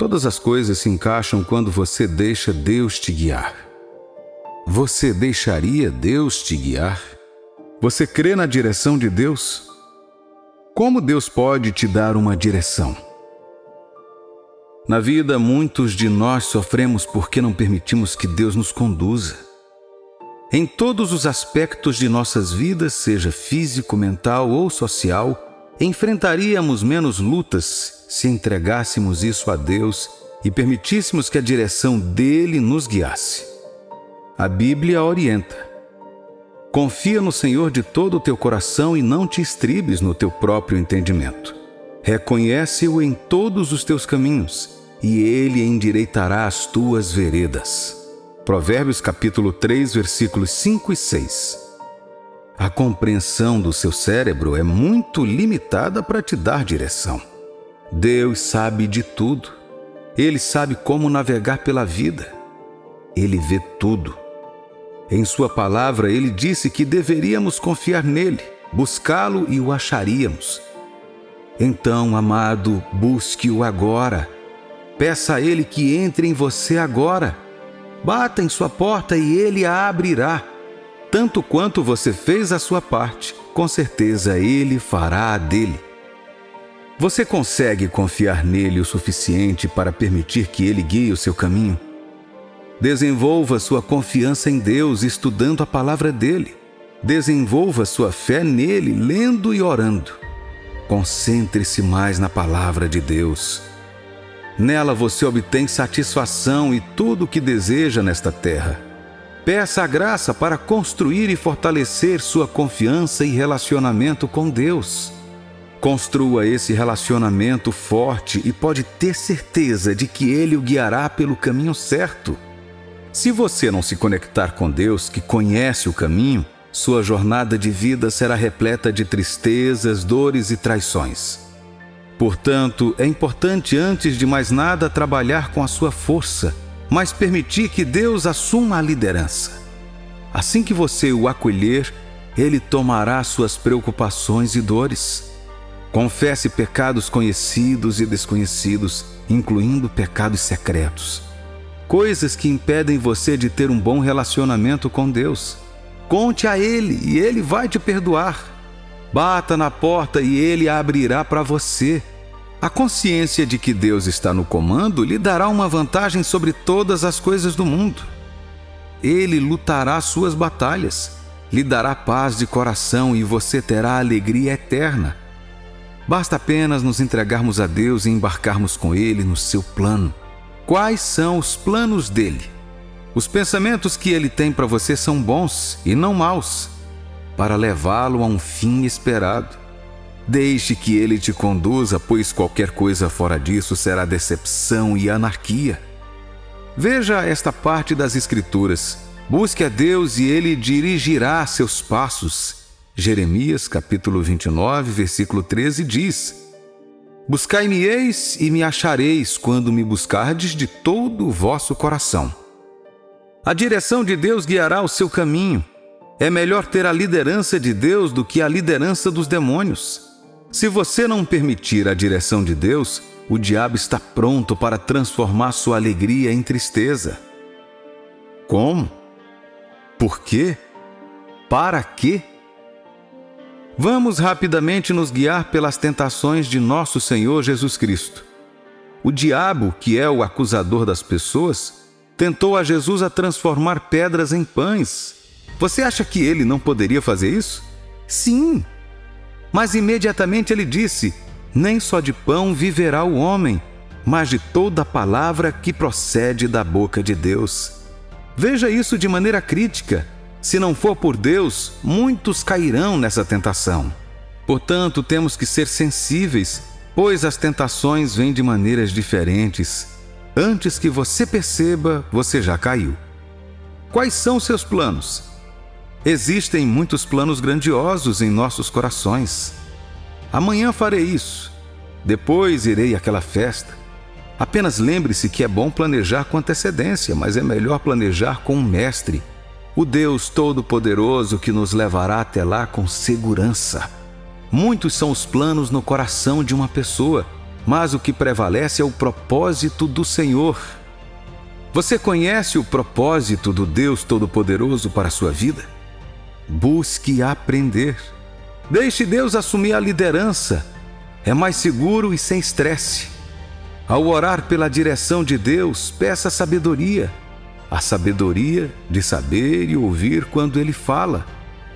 Todas as coisas se encaixam quando você deixa Deus te guiar. Você deixaria Deus te guiar? Você crê na direção de Deus? Como Deus pode te dar uma direção? Na vida, muitos de nós sofremos porque não permitimos que Deus nos conduza. Em todos os aspectos de nossas vidas, seja físico, mental ou social, enfrentaríamos menos lutas se entregássemos isso a Deus e permitíssemos que a direção dele nos guiasse. A Bíblia orienta: confia no Senhor de todo o teu coração e não te estribes no teu próprio entendimento. Reconhece-o em todos os teus caminhos, e ele endireitará as tuas veredas. Provérbios capítulo 3, versículos 5 e 6. A compreensão do seu cérebro é muito limitada para te dar direção. Deus sabe de tudo. Ele sabe como navegar pela vida. Ele vê tudo. Em sua palavra, ele disse que deveríamos confiar nele, buscá-lo e o acharíamos. Então, amado, busque-o agora. Peça a ele que entre em você agora. Bata em sua porta e ele a abrirá. Tanto quanto você fez a sua parte, com certeza ele fará a dele. Você consegue confiar nele o suficiente para permitir que ele guie o seu caminho? Desenvolva sua confiança em Deus estudando a palavra dele. Desenvolva sua fé nele lendo e orando. Concentre-se mais na palavra de Deus. Nela você obtém satisfação e tudo o que deseja nesta terra. Peça a graça para construir e fortalecer sua confiança e relacionamento com Deus. Construa esse relacionamento forte e pode ter certeza de que Ele o guiará pelo caminho certo. Se você não se conectar com Deus, que conhece o caminho, sua jornada de vida será repleta de tristezas, dores e traições. Portanto, é importante, antes de mais nada, trabalhar com a sua força, mas permitir que Deus assuma a liderança. Assim que você o acolher, Ele tomará suas preocupações e dores. Confesse pecados conhecidos e desconhecidos, incluindo pecados secretos. Coisas que impedem você de ter um bom relacionamento com Deus. Conte a Ele e Ele vai te perdoar. Bata na porta e Ele a abrirá para você. A consciência de que Deus está no comando lhe dará uma vantagem sobre todas as coisas do mundo. Ele lutará suas batalhas, lhe dará paz de coração e você terá alegria eterna. Basta apenas nos entregarmos a Deus e embarcarmos com Ele no seu plano. Quais são os planos dele? Os pensamentos que Ele tem para você são bons e não maus, para levá-lo a um fim esperado. Deixe que Ele te conduza, pois qualquer coisa fora disso será decepção e anarquia. Veja esta parte das Escrituras. Busque a Deus e Ele dirigirá seus passos. Jeremias, capítulo 29, versículo 13 diz: buscai-me-eis e me achareis quando me buscardes de todo o vosso coração. A direção de Deus guiará o seu caminho. É melhor ter a liderança de Deus do que a liderança dos demônios. Se você não permitir a direção de Deus, o diabo está pronto para transformar sua alegria em tristeza. Como? Por quê? Para quê? Vamos rapidamente nos guiar pelas tentações de nosso Senhor Jesus Cristo. O diabo, que é o acusador das pessoas, tentou a Jesus a transformar pedras em pães. Você acha que ele não poderia fazer isso? Sim! Mas imediatamente ele disse: nem só de pão viverá o homem, mas de toda a palavra que procede da boca de Deus. Veja isso de maneira crítica. Se não for por Deus, muitos cairão nessa tentação. Portanto, temos que ser sensíveis, pois as tentações vêm de maneiras diferentes. Antes que você perceba, você já caiu. Quais são seus planos? Existem muitos planos grandiosos em nossos corações. Amanhã farei isso. Depois irei àquela festa. Apenas lembre-se que é bom planejar com antecedência, mas é melhor planejar com um mestre, o Deus Todo-Poderoso que nos levará até lá com segurança. Muitos são os planos no coração de uma pessoa, mas o que prevalece é o propósito do Senhor. Você conhece o propósito do Deus Todo-Poderoso para a sua vida? Busque aprender. Deixe Deus assumir a liderança. É mais seguro e sem estresse. Ao orar pela direção de Deus, peça sabedoria. A sabedoria de saber e ouvir quando Ele fala.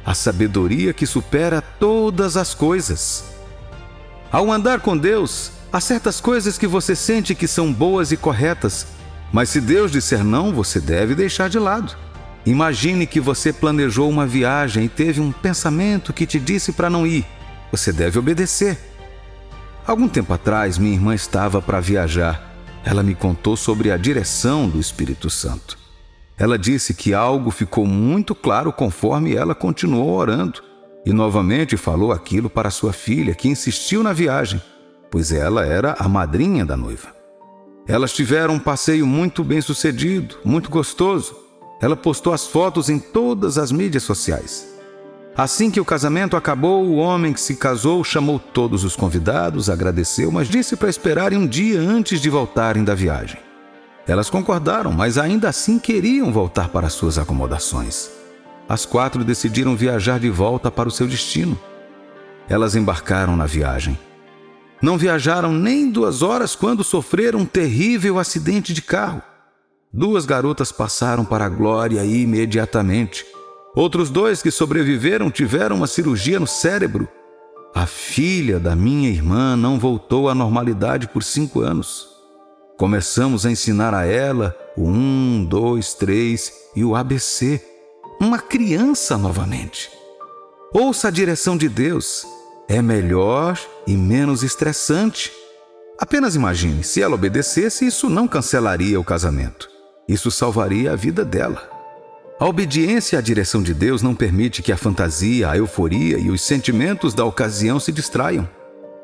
A sabedoria que supera todas as coisas. Ao andar com Deus, há certas coisas que você sente que são boas e corretas, mas se Deus disser não, você deve deixar de lado. Imagine que você planejou uma viagem e teve um pensamento que te disse para não ir. Você deve obedecer. Algum tempo atrás, minha irmã estava para viajar. Ela me contou sobre a direção do Espírito Santo. Ela disse que algo ficou muito claro conforme ela continuou orando. E novamente falou aquilo para sua filha, que insistiu na viagem, pois ela era a madrinha da noiva. Elas tiveram um passeio muito bem sucedido, muito gostoso. Ela postou as fotos em todas as mídias sociais. Assim que o casamento acabou, o homem que se casou chamou todos os convidados, agradeceu, mas disse para esperarem um dia antes de voltarem da viagem. Elas concordaram, mas ainda assim queriam voltar para suas acomodações. As 4 decidiram viajar de volta para o seu destino. Elas embarcaram na viagem. Não viajaram nem 2 horas quando sofreram um terrível acidente de carro. 2 garotas passaram para a glória imediatamente. Outros 2 que sobreviveram tiveram uma cirurgia no cérebro. A filha da minha irmã não voltou à normalidade por 5 anos. Começamos a ensinar a ela o 1, 2, 3 e o ABC. Uma criança novamente. Ouça a direção de Deus. É melhor e menos estressante. Apenas imagine, se ela obedecesse, isso não cancelaria o casamento. Isso salvaria a vida dela. A obediência à direção de Deus não permite que a fantasia, a euforia e os sentimentos da ocasião se distraiam.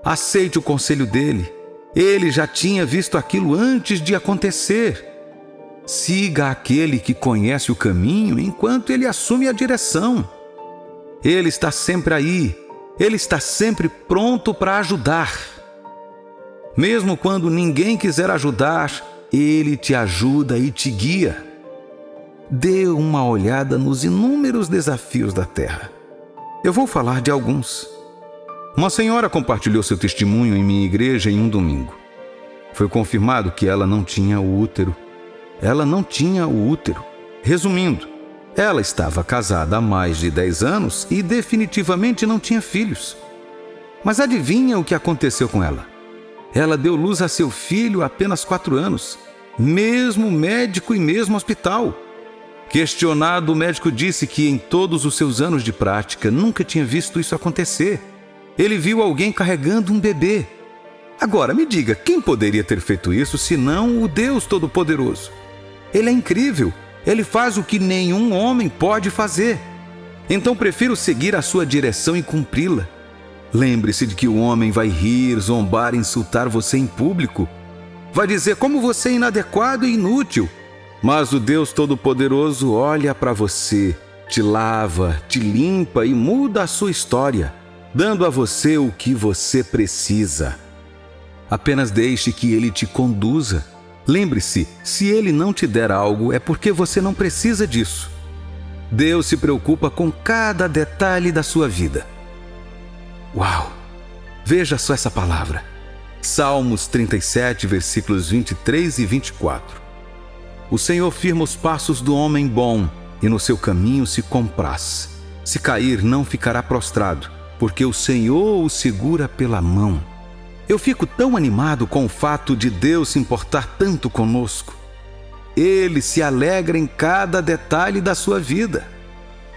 Aceite o conselho dele. Ele já tinha visto aquilo antes de acontecer. Siga aquele que conhece o caminho enquanto ele assume a direção. Ele está sempre aí. Ele está sempre pronto para ajudar. Mesmo quando ninguém quiser ajudar, ele te ajuda e te guia. Dê uma olhada nos inúmeros desafios da terra. Eu vou falar de alguns. Uma senhora compartilhou seu testemunho em minha igreja em um domingo. Foi confirmado que ela não tinha o útero. Ela não tinha o útero. Resumindo, ela estava casada há mais de 10 anos e definitivamente não tinha filhos. Mas adivinha o que aconteceu com ela? Ela deu luz a seu filho há apenas 4 anos, mesmo médico e mesmo hospital. Questionado, o médico disse que em todos os seus anos de prática nunca tinha visto isso acontecer. Ele viu alguém carregando um bebê. Agora, me diga, quem poderia ter feito isso senão o Deus Todo-Poderoso? Ele é incrível. Ele faz o que nenhum homem pode fazer. Então prefiro seguir a sua direção e cumpri-la. Lembre-se de que o homem vai rir, zombar e insultar você em público. Vai dizer como você é inadequado e inútil. Mas o Deus Todo-Poderoso olha para você, te lava, te limpa e muda a sua história, dando a você o que você precisa. Apenas deixe que Ele te conduza. Lembre-se, se Ele não te der algo, é porque você não precisa disso. Deus se preocupa com cada detalhe da sua vida. Uau! Veja só essa palavra. Salmos 37, versículos 23 e 24. O Senhor firma os passos do homem bom e no seu caminho se compraz. Se cair, não ficará prostrado, porque o Senhor o segura pela mão. Eu fico tão animado com o fato de Deus se importar tanto conosco. Ele se alegra em cada detalhe da sua vida.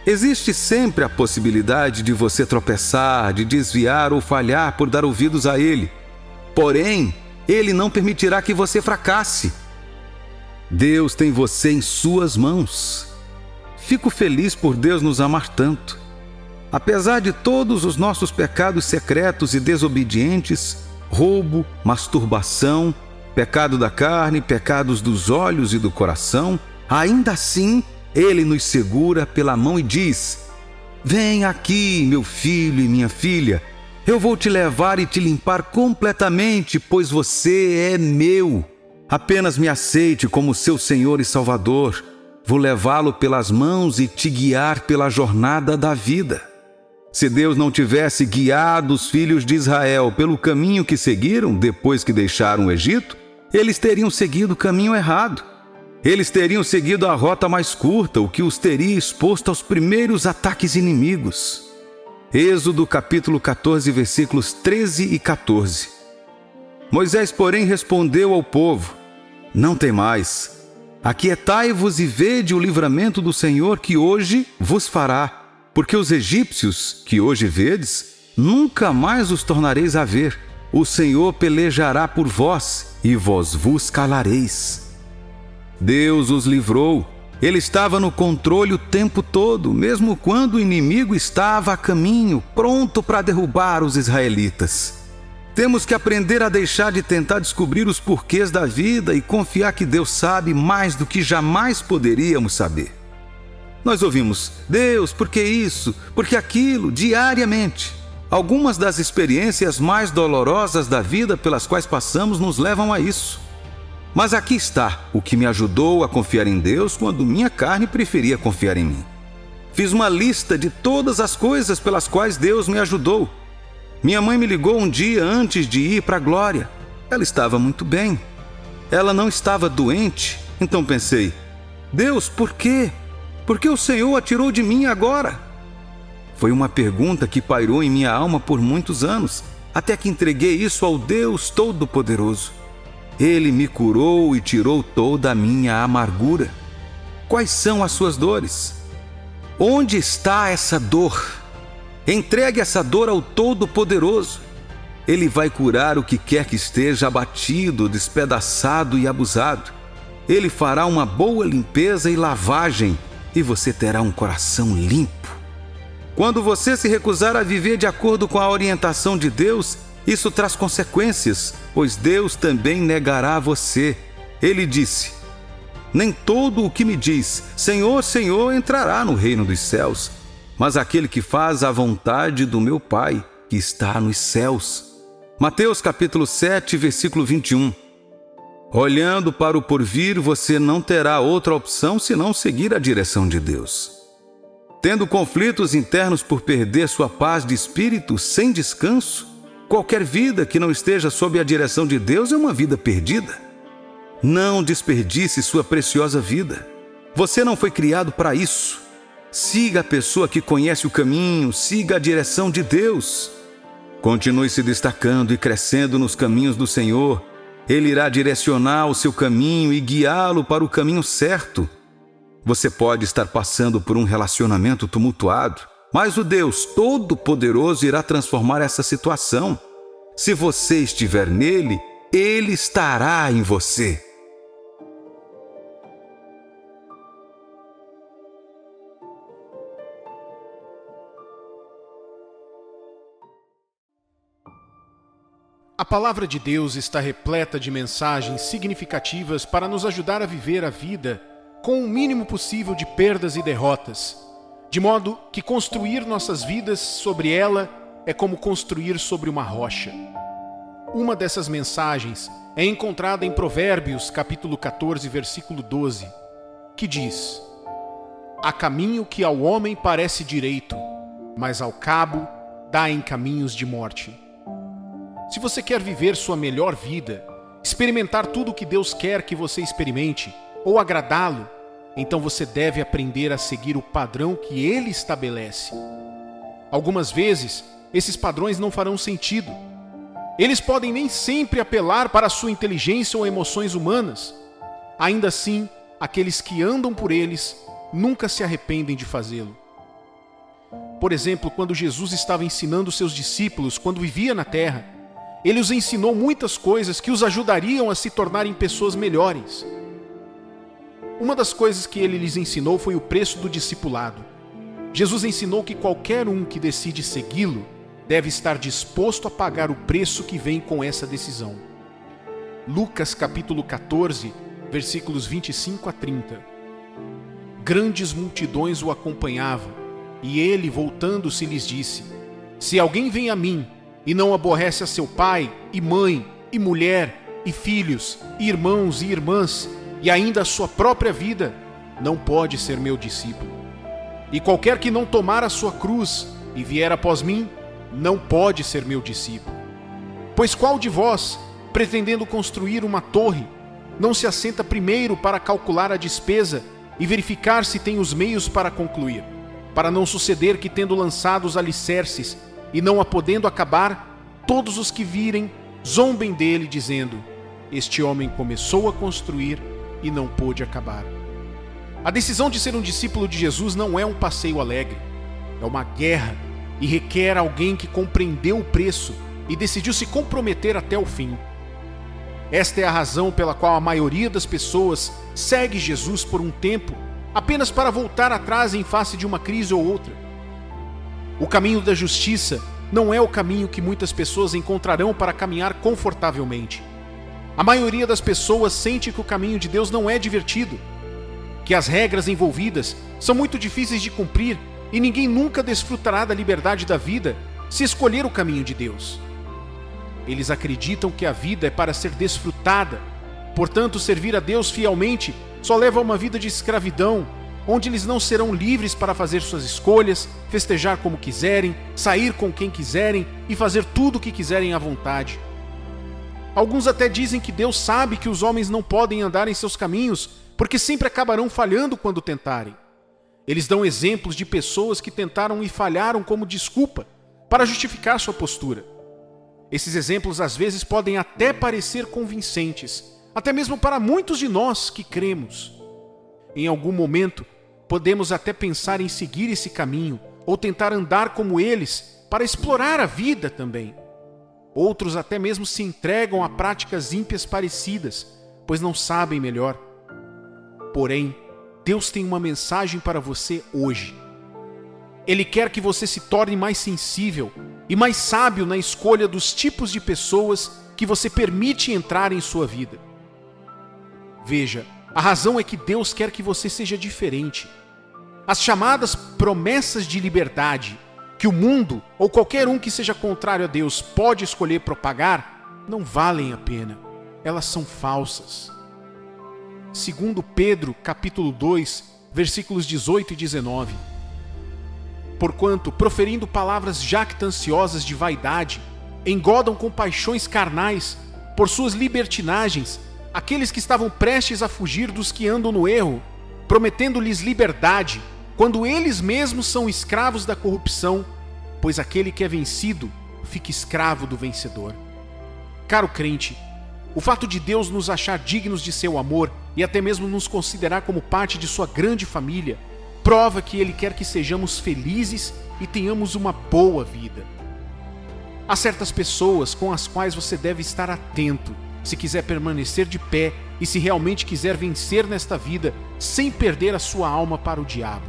Existe sempre a possibilidade de você tropeçar, de desviar ou falhar por dar ouvidos a Ele. Porém, Ele não permitirá que você fracasse. Deus tem você em suas mãos. Fico feliz por Deus nos amar tanto. Apesar de todos os nossos pecados secretos e desobedientes, roubo, masturbação, pecado da carne, pecados dos olhos e do coração, ainda assim, Ele nos segura pela mão e diz: Vem aqui, meu filho e minha filha, Eu vou te levar e te limpar completamente, pois você é meu. Apenas me aceite como seu Senhor e Salvador. Vou levá-lo pelas mãos e te guiar pela jornada da vida. Se Deus não tivesse guiado os filhos de Israel pelo caminho que seguiram depois que deixaram o Egito, eles teriam seguido o caminho errado. Eles teriam seguido a rota mais curta, o que os teria exposto aos primeiros ataques inimigos. Êxodo capítulo 14, versículos 13 e 14. Moisés, porém, respondeu ao povo: Não temais, aquietai-vos e vede o livramento do Senhor que hoje vos fará, porque os egípcios que hoje vedes, nunca mais os tornareis a ver. O Senhor pelejará por vós e vós vos calareis. Deus os livrou. Ele estava no controle o tempo todo, mesmo quando o inimigo estava a caminho, pronto para derrubar os israelitas. Temos que aprender a deixar de tentar descobrir os porquês da vida e confiar que Deus sabe mais do que jamais poderíamos saber. Nós ouvimos: Deus, por que isso? Por que aquilo? Diariamente. Algumas das experiências mais dolorosas da vida pelas quais passamos nos levam a isso. Mas aqui está o que me ajudou a confiar em Deus quando minha carne preferia confiar em mim. Fiz uma lista de todas as coisas pelas quais Deus me ajudou. Minha mãe me ligou um dia antes de ir para a glória. Ela estava muito bem. Ela não estava doente. Então pensei: Deus, por quê? Por que o Senhor a tirou de mim agora? Foi uma pergunta que pairou em minha alma por muitos anos, até que entreguei isso ao Deus Todo-Poderoso. Ele me curou e tirou toda a minha amargura. Quais são as suas dores? Onde está essa dor? Entregue essa dor ao Todo-Poderoso. Ele vai curar o que quer que esteja abatido, despedaçado e abusado. Ele fará uma boa limpeza e lavagem, e você terá um coração limpo. Quando você se recusar a viver de acordo com a orientação de Deus, isso traz consequências, pois Deus também negará você. Ele disse: Nem todo o que me diz, Senhor, Senhor, entrará no reino dos céus, mas aquele que faz a vontade do meu Pai, que está nos céus. Mateus capítulo 7, versículo 21. Olhando para o porvir, você não terá outra opção senão seguir a direção de Deus. Tendo conflitos internos por perder sua paz de espírito sem descanso, qualquer vida que não esteja sob a direção de Deus é uma vida perdida. Não desperdice sua preciosa vida. Você não foi criado para isso. Siga a pessoa que conhece o caminho, siga a direção de Deus. Continue se destacando e crescendo nos caminhos do Senhor. Ele irá direcionar o seu caminho e guiá-lo para o caminho certo. Você pode estar passando por um relacionamento tumultuado, mas o Deus Todo-Poderoso irá transformar essa situação. Se você estiver nele, Ele estará em você. A palavra de Deus está repleta de mensagens significativas para nos ajudar a viver a vida com o mínimo possível de perdas e derrotas, de modo que construir nossas vidas sobre ela é como construir sobre uma rocha. Uma dessas mensagens é encontrada em Provérbios, capítulo 14, versículo 12, que diz: Há caminho que ao homem parece direito, mas ao cabo dá em caminhos de morte. Se você quer viver sua melhor vida, experimentar tudo o que Deus quer que você experimente, ou agradá-lo, então você deve aprender a seguir o padrão que Ele estabelece. Algumas vezes, esses padrões não farão sentido. Eles podem nem sempre apelar para a sua inteligência ou emoções humanas. Ainda assim, aqueles que andam por eles nunca se arrependem de fazê-lo. Por exemplo, quando Jesus estava ensinando seus discípulos quando vivia na terra, Ele os ensinou muitas coisas que os ajudariam a se tornarem pessoas melhores. Uma das coisas que Ele lhes ensinou foi o preço do discipulado. Jesus ensinou que qualquer um que decide segui-lo deve estar disposto a pagar o preço que vem com essa decisão. Lucas capítulo 14, versículos 25 a 30. Grandes multidões o acompanhavam, e Ele, voltando-se, lhes disse: Se alguém vem a mim e não aborrece a seu pai e mãe e mulher e filhos e irmãos e irmãs e ainda a sua própria vida, não pode ser meu discípulo. E qualquer que não tomar a sua cruz e vier após mim, não pode ser meu discípulo. Pois qual de vós, pretendendo construir uma torre, não se assenta primeiro para calcular a despesa e verificar se tem os meios para concluir, para não suceder que, tendo lançado os alicerces e não a podendo acabar, todos os que virem zombem dele, dizendo: este homem começou a construir e não pôde acabar. A decisão de ser um discípulo de Jesus não é um passeio alegre, é uma guerra e requer alguém que compreendeu o preço e decidiu se comprometer até o fim. Esta é a razão pela qual a maioria das pessoas segue Jesus por um tempo, apenas para voltar atrás em face de uma crise ou outra. O caminho da justiça não é o caminho que muitas pessoas encontrarão para caminhar confortavelmente. A maioria das pessoas sente que o caminho de Deus não é divertido, que as regras envolvidas são muito difíceis de cumprir e ninguém nunca desfrutará da liberdade da vida se escolher o caminho de Deus. Eles acreditam que a vida é para ser desfrutada, portanto, servir a Deus fielmente só leva a uma vida de escravidão, onde eles não serão livres para fazer suas escolhas, festejar como quiserem, sair com quem quiserem e fazer tudo o que quiserem à vontade. Alguns até dizem que Deus sabe que os homens não podem andar em seus caminhos, porque sempre acabarão falhando quando tentarem. Eles dão exemplos de pessoas que tentaram e falharam como desculpa para justificar sua postura. Esses exemplos às vezes podem até parecer convincentes, até mesmo para muitos de nós que cremos. Em algum momento, podemos até pensar em seguir esse caminho ou tentar andar como eles para explorar a vida também. Outros até mesmo se entregam a práticas ímpias parecidas, pois não sabem melhor. Porém, Deus tem uma mensagem para você hoje. Ele quer que você se torne mais sensível e mais sábio na escolha dos tipos de pessoas que você permite entrar em sua vida. Veja, a razão é que Deus quer que você seja diferente. As chamadas promessas de liberdade que o mundo ou qualquer um que seja contrário a Deus pode escolher propagar não valem a pena. Elas são falsas. Segundo Pedro, capítulo 2, versículos 18 e 19. Porquanto, proferindo palavras jactanciosas de vaidade, engodam com paixões carnais, por suas libertinagens, aqueles que estavam prestes a fugir dos que andam no erro, prometendo-lhes liberdade, quando eles mesmos são escravos da corrupção, pois aquele que é vencido fica escravo do vencedor. Caro crente, o fato de Deus nos achar dignos de seu amor e até mesmo nos considerar como parte de sua grande família, prova que Ele quer que sejamos felizes e tenhamos uma boa vida. Há certas pessoas com as quais você deve estar atento se quiser permanecer de pé e se realmente quiser vencer nesta vida sem perder a sua alma para o diabo.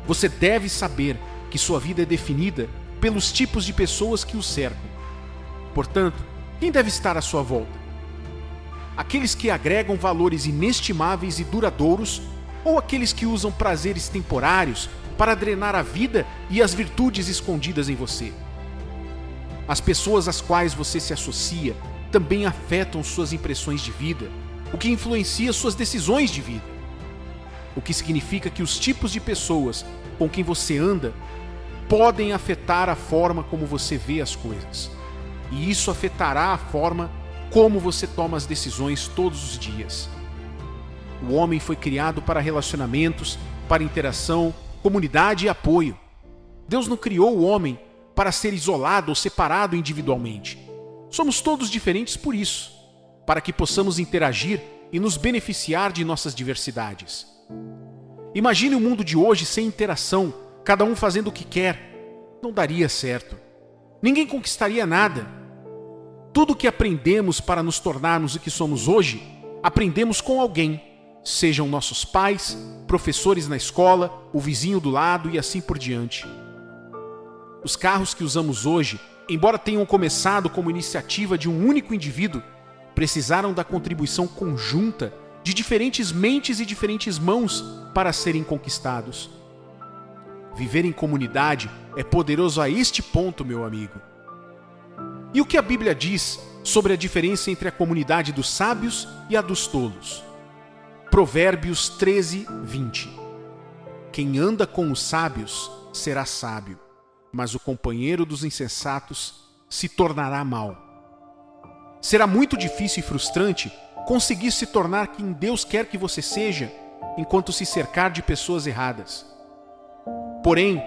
Você deve saber que sua vida é definida pelos tipos de pessoas que o cercam. Portanto, quem deve estar à sua volta? Aqueles que agregam valores inestimáveis e duradouros ou aqueles que usam prazeres temporários para drenar a vida e as virtudes escondidas em você? As pessoas às quais você se associa também afetam suas impressões de vida, o que influencia suas decisões de vida. O que significa que os tipos de pessoas com quem você anda podem afetar a forma como você vê as coisas. E isso afetará a forma como você toma as decisões todos os dias. O homem foi criado para relacionamentos, para interação, comunidade e apoio. Deus não criou o homem para ser isolado ou separado individualmente. Somos todos diferentes por isso, para que possamos interagir e nos beneficiar de nossas diversidades. Imagine o mundo de hoje sem interação, cada um fazendo o que quer. Não daria certo. Ninguém conquistaria nada. Tudo o que aprendemos para nos tornarmos o que somos hoje, aprendemos com alguém. Sejam nossos pais, professores na escola, o vizinho do lado e assim por diante. Os carros que usamos hoje, embora tenham começado como iniciativa de um único indivíduo, precisaram da contribuição conjunta de diferentes mentes e diferentes mãos para serem conquistados. Viver em comunidade é poderoso a este ponto, meu amigo. E o que a Bíblia diz sobre a diferença entre a comunidade dos sábios e a dos tolos? Provérbios 13, 20. Quem anda com os sábios será sábio, mas o companheiro dos insensatos se tornará mau. Será muito difícil e frustrante conseguir se tornar quem Deus quer que você seja enquanto se cercar de pessoas erradas. Porém,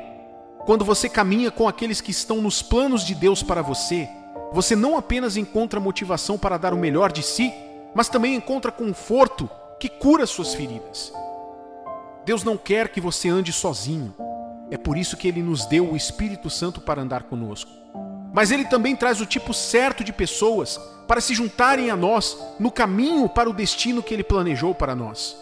quando você caminha com aqueles que estão nos planos de Deus para você, você não apenas encontra motivação para dar o melhor de si, mas também encontra conforto que cura suas feridas. Deus não quer que você ande sozinho. É por isso que Ele nos deu o Espírito Santo para andar conosco. Mas Ele também traz o tipo certo de pessoas para se juntarem a nós no caminho para o destino que Ele planejou para nós.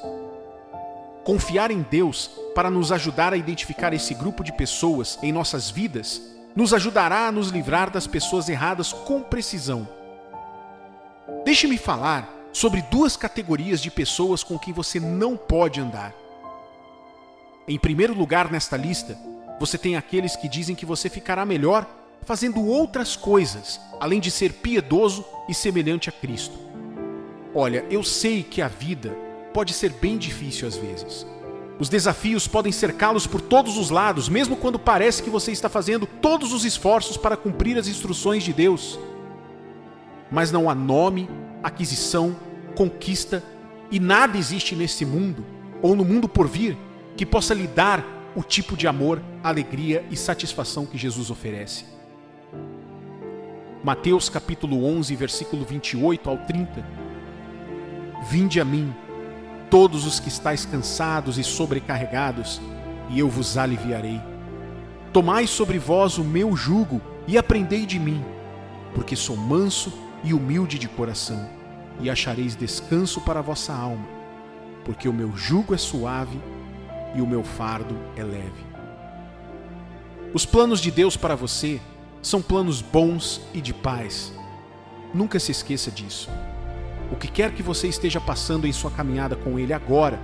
Confiar em Deus para nos ajudar a identificar esse grupo de pessoas em nossas vidas nos ajudará a nos livrar das pessoas erradas com precisão. Deixe-me falar sobre 2 categorias de pessoas com quem você não pode andar. Em primeiro lugar nesta lista, você tem aqueles que dizem que você ficará melhor fazendo outras coisas, além de ser piedoso e semelhante a Cristo. Olha, eu sei que a vida pode ser bem difícil às vezes. Os desafios podem cercá-los por todos os lados, mesmo quando parece que você está fazendo todos os esforços para cumprir as instruções de Deus. Mas não há nome, aquisição, conquista e nada existe nesse mundo, ou no mundo por vir, que possa lhe dar o tipo de amor, alegria e satisfação que Jesus oferece. Mateus capítulo 11, versículo 28 ao 30. Vinde a mim, todos os que estáis cansados e sobrecarregados, e eu vos aliviarei. Tomai sobre vós o meu jugo e aprendei de mim, porque sou manso e humilde de coração, e achareis descanso para a vossa alma, porque o meu jugo é suave e o meu fardo é leve. Os planos de Deus para você são planos bons e de paz. Nunca se esqueça disso. O que quer que você esteja passando em sua caminhada com Ele agora,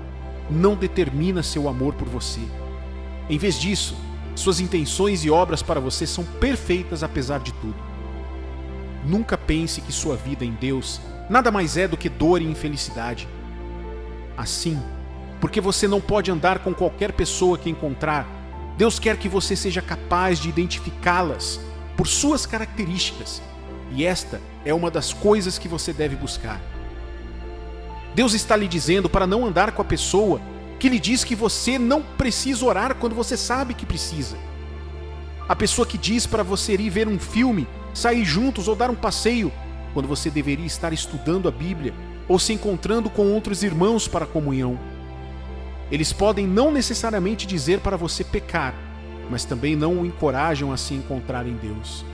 não determina seu amor por você. Em vez disso, suas intenções e obras para você são perfeitas apesar de tudo. Nunca pense que sua vida em Deus nada mais é do que dor e infelicidade. Assim, porque você não pode andar com qualquer pessoa que encontrar, Deus quer que você seja capaz de identificá-las por suas características, e esta é uma das coisas que você deve buscar. Deus está lhe dizendo para não andar com a pessoa que lhe diz que você não precisa orar quando você sabe que precisa. A pessoa que diz para você ir ver um filme, sair juntos ou dar um passeio, quando você deveria estar estudando a Bíblia ou se encontrando com outros irmãos para a comunhão. Eles podem não necessariamente dizer para você pecar, mas também não o encorajam a se encontrar em Deus.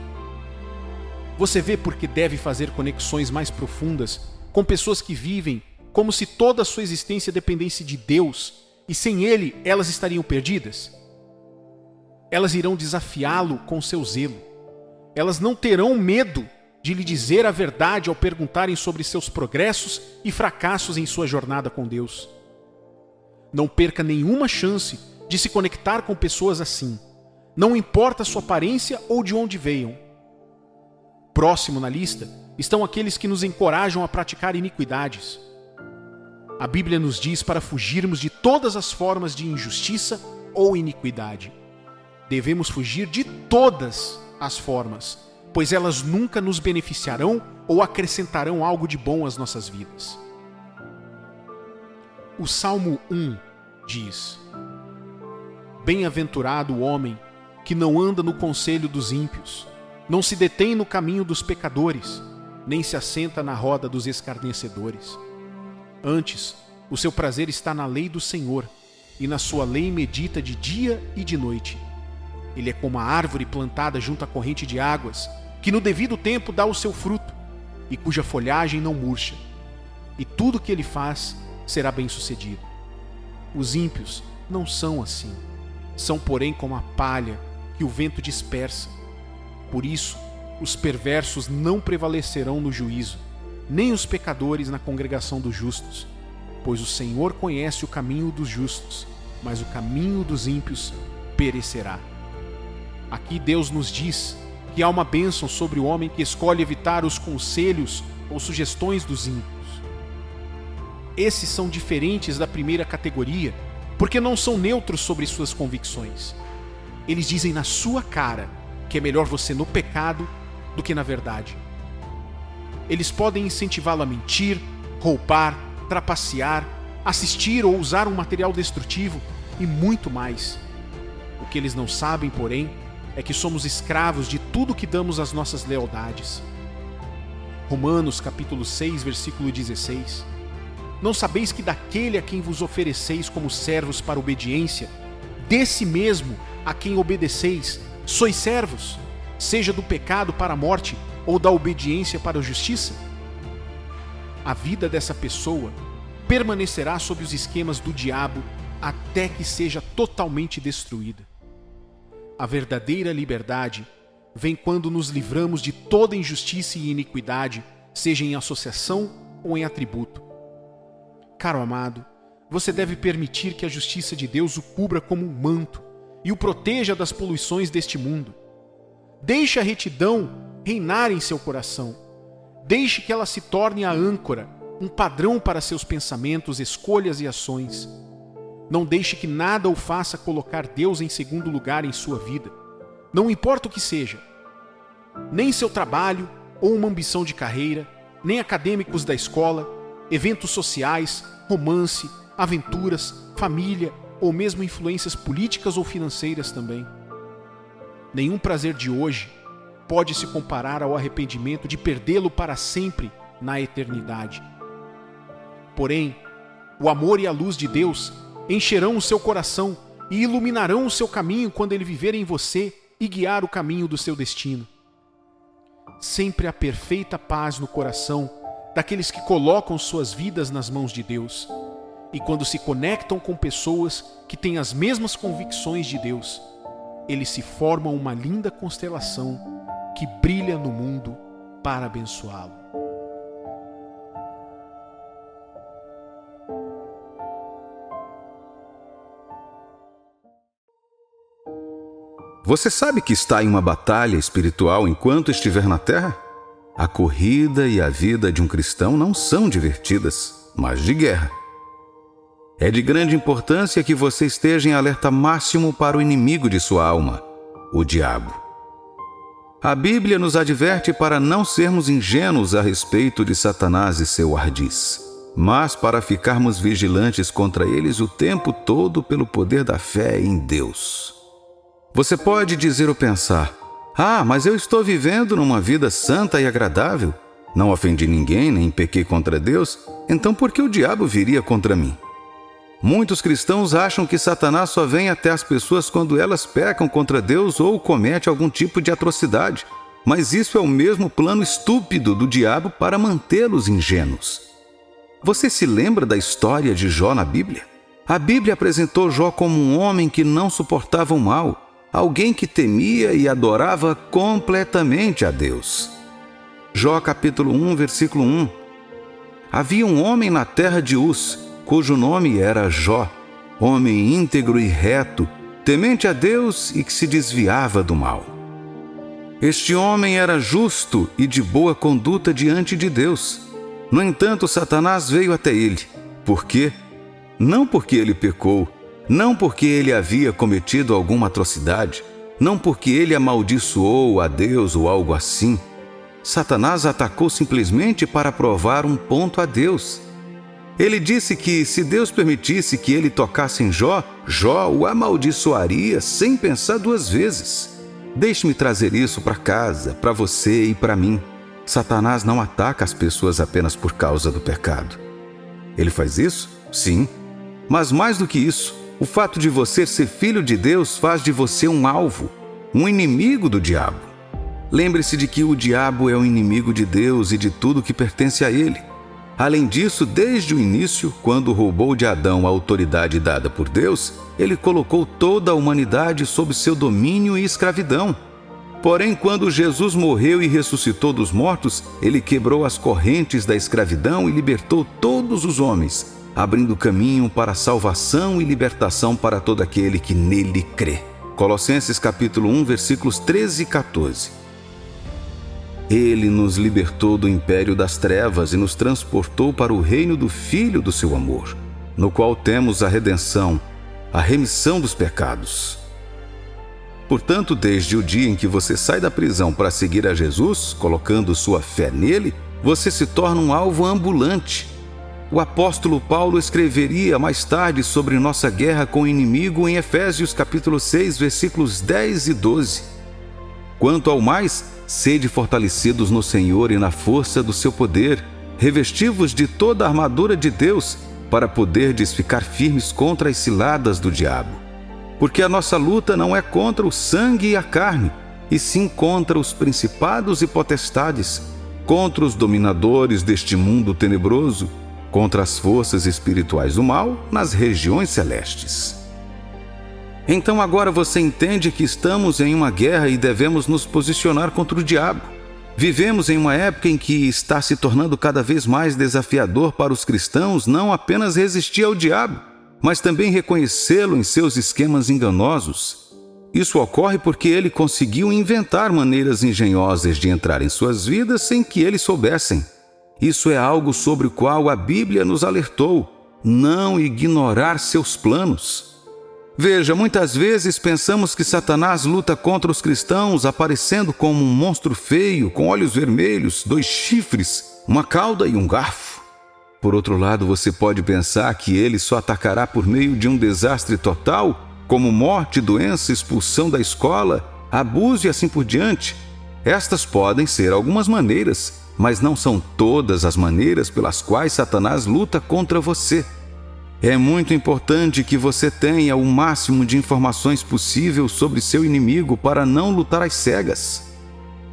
Você vê por que deve fazer conexões mais profundas com pessoas que vivem como se toda a sua existência dependesse de Deus e sem Ele elas estariam perdidas? Elas irão desafiá-lo com seu zelo. Elas não terão medo de lhe dizer a verdade ao perguntarem sobre seus progressos e fracassos em sua jornada com Deus. Não perca nenhuma chance de se conectar com pessoas assim, não importa a sua aparência ou de onde venham. Próximo na lista estão aqueles que nos encorajam a praticar iniquidades. A Bíblia nos diz para fugirmos de todas as formas de injustiça ou iniquidade. Devemos fugir de todas as formas, pois elas nunca nos beneficiarão ou acrescentarão algo de bom às nossas vidas. O Salmo 1 diz: Bem-aventurado o homem que não anda no conselho dos ímpios, não se detém no caminho dos pecadores, nem se assenta na roda dos escarnecedores. Antes, o seu prazer está na lei do Senhor, e na sua lei medita de dia e de noite. Ele é como a árvore plantada junto à corrente de águas, que no devido tempo dá o seu fruto, e cuja folhagem não murcha. E tudo que ele faz será bem-sucedido. Os ímpios não são assim. São, porém, como a palha que o vento dispersa. Por isso, os perversos não prevalecerão no juízo, nem os pecadores na congregação dos justos, pois o Senhor conhece o caminho dos justos, mas o caminho dos ímpios perecerá. Aqui Deus nos diz que há uma bênção sobre o homem que escolhe evitar os conselhos ou sugestões dos ímpios. Esses são diferentes da primeira categoria, porque não são neutros sobre suas convicções. Eles dizem na sua cara que é melhor você no pecado do que na verdade. Eles podem incentivá-lo a mentir, roubar, trapacear, assistir ou usar um material destrutivo e muito mais. O que eles não sabem, porém, é que somos escravos de tudo que damos às nossas lealdades. Romanos capítulo 6, versículo 16. Não sabeis que daquele a quem vos ofereceis como servos para obediência, desse mesmo a quem obedeceis, sois servos, seja do pecado para a morte ou da obediência para a justiça? A vida dessa pessoa permanecerá sob os esquemas do diabo até que seja totalmente destruída. A verdadeira liberdade vem quando nos livramos de toda injustiça e iniquidade, seja em associação ou em atributo. Caro amado, você deve permitir que a justiça de Deus o cubra como um manto e o proteja das poluições deste mundo. Deixe a retidão reinar em seu coração. Deixe que ela se torne a âncora, um padrão para seus pensamentos, escolhas e ações. Não deixe que nada o faça colocar Deus em segundo lugar em sua vida. Não importa o que seja. Nem seu trabalho ou uma ambição de carreira, nem acadêmicos da escola, eventos sociais, romance, aventuras, família ou mesmo influências políticas ou financeiras também. Nenhum prazer de hoje pode se comparar ao arrependimento de perdê-lo para sempre na eternidade. Porém, o amor e a luz de Deus encherão o seu coração e iluminarão o seu caminho quando ele viver em você e guiar o caminho do seu destino. Sempre há perfeita paz no coração daqueles que colocam suas vidas nas mãos de Deus. E quando se conectam com pessoas que têm as mesmas convicções de Deus, eles se formam uma linda constelação que brilha no mundo para abençoá-lo. Você sabe que está em uma batalha espiritual enquanto estiver na Terra? A corrida e a vida de um cristão não são divertidas, mas de guerra. É de grande importância que você esteja em alerta máximo para o inimigo de sua alma, o diabo. A Bíblia nos adverte para não sermos ingênuos a respeito de Satanás e seu ardis, mas para ficarmos vigilantes contra eles o tempo todo pelo poder da fé em Deus. Você pode dizer ou pensar: mas eu estou vivendo numa vida santa e agradável. Não ofendi ninguém, nem pequei contra Deus, então por que o diabo viria contra mim? Muitos cristãos acham que Satanás só vem até as pessoas quando elas pecam contra Deus ou cometem algum tipo de atrocidade. Mas isso é o mesmo plano estúpido do diabo para mantê-los ingênuos. Você se lembra da história de Jó na Bíblia? A Bíblia apresentou Jó como um homem que não suportava o mal, alguém que temia e adorava completamente a Deus. Jó capítulo 1, versículo 1. Havia um homem na terra de Uz, cujo nome era Jó, homem íntegro e reto, temente a Deus e que se desviava do mal. Este homem era justo e de boa conduta diante de Deus. No entanto, Satanás veio até ele. Por quê? Não porque ele pecou, não porque ele havia cometido alguma atrocidade, não porque ele amaldiçoou a Deus ou algo assim. Satanás atacou simplesmente para provar um ponto a Deus. Ele disse que se Deus permitisse que ele tocasse em Jó, Jó o amaldiçoaria sem pensar duas vezes. Deixe-me trazer isso para casa, para você e para mim. Satanás não ataca as pessoas apenas por causa do pecado. Ele faz isso? Sim. Mas mais do que isso, o fato de você ser filho de Deus faz de você um alvo, um inimigo do diabo. Lembre-se de que o diabo é o inimigo de Deus e de tudo que pertence a ele. Além disso, desde o início, quando roubou de Adão a autoridade dada por Deus, ele colocou toda a humanidade sob seu domínio e escravidão. Porém, quando Jesus morreu e ressuscitou dos mortos, ele quebrou as correntes da escravidão e libertou todos os homens, abrindo caminho para a salvação e libertação para todo aquele que nele crê. Colossenses capítulo 1, versículos 13 e 14. Ele nos libertou do império das trevas e nos transportou para o reino do Filho do seu amor, no qual temos a redenção, a remissão dos pecados. Portanto, desde o dia em que você sai da prisão para seguir a Jesus, colocando sua fé nele, você se torna um alvo ambulante. O apóstolo Paulo escreveria mais tarde sobre nossa guerra com o inimigo em Efésios capítulo 6, versículos 10 e 12. Quanto ao mais, sede fortalecidos no Senhor e na força do seu poder, revesti-vos de toda a armadura de Deus, para poderdes ficar firmes contra as ciladas do diabo. Porque a nossa luta não é contra o sangue e a carne, e sim contra os principados e potestades, contra os dominadores deste mundo tenebroso, contra as forças espirituais do mal nas regiões celestes. Então agora você entende que estamos em uma guerra e devemos nos posicionar contra o diabo. Vivemos em uma época em que está se tornando cada vez mais desafiador para os cristãos não apenas resistir ao diabo, mas também reconhecê-lo em seus esquemas enganosos. Isso ocorre porque ele conseguiu inventar maneiras engenhosas de entrar em suas vidas sem que eles soubessem. Isso é algo sobre o qual a Bíblia nos alertou: não ignorar seus planos. Veja, muitas vezes pensamos que Satanás luta contra os cristãos aparecendo como um monstro feio, com olhos vermelhos, 2 chifres, uma cauda e um garfo. Por outro lado, você pode pensar que ele só atacará por meio de um desastre total, como morte, doença, expulsão da escola, abuso e assim por diante. Estas podem ser algumas maneiras, mas não são todas as maneiras pelas quais Satanás luta contra você. É muito importante que você tenha o máximo de informações possível sobre seu inimigo para não lutar às cegas.